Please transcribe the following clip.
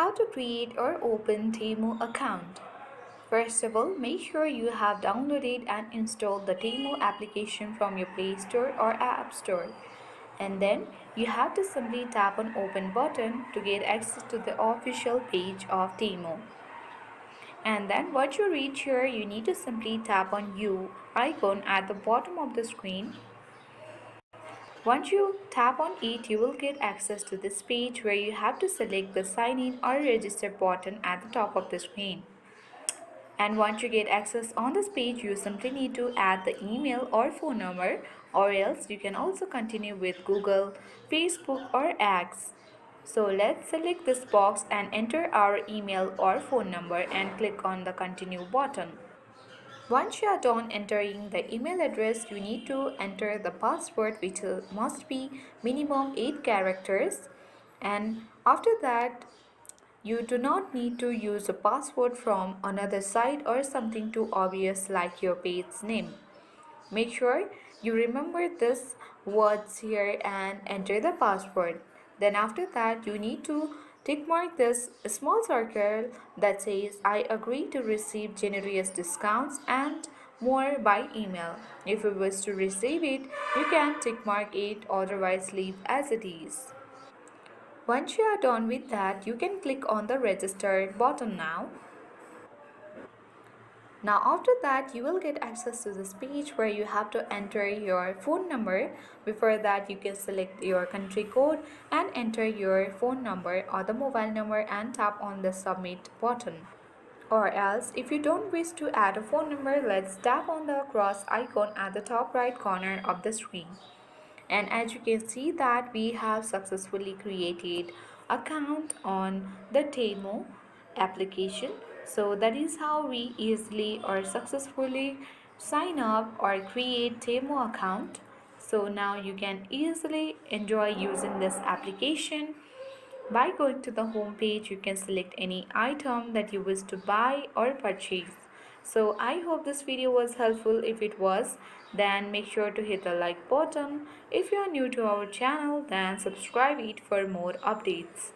How to create or open Temu account. First of all, make sure you have downloaded and installed the Temu application from your Play Store or App Store. And then you have to simply tap on open button to get access to the official page of Temu. And then once you reach here, you need to simply tap on U icon at the bottom of the screen. Once you tap on it, you will get access to this page where you have to select the sign in or register button at the top of the screen. And once you get access on this page, you simply need to add the email or phone number, or else you can also continue with Google, Facebook or X. So let's select this box and enter our email or phone number and click on the continue button. Once you are done entering the email address, you need to enter the password, which must be minimum 8 characters. And after that, you do not need to use a password from another site or something too obvious like your page's name. Make sure you remember this words here and enter the password. Then after that you need to tick mark this small circle that says I agree to receive generous discounts and more by email. If you wish to receive it, you can tick mark it, otherwise leave as it is. Once you are done with that, you can click on the register button now. Now after that you will get access to this page where you have to enter your phone number. Before that you can select your country code and enter your phone number or the mobile number and tap on the submit button. Or else if you don't wish to add a phone number, let's tap on the cross icon at the top right corner of the screen. And as you can see that we have successfully created account on the Temu application. So that is how we easily or successfully sign up or create Temu account. So now you can easily enjoy using this application. By going to the home page, you can select any item that you wish to buy or purchase. So I hope this video was helpful. If it was, then make sure to hit the like button. If you are new to our channel, then subscribe it for more updates.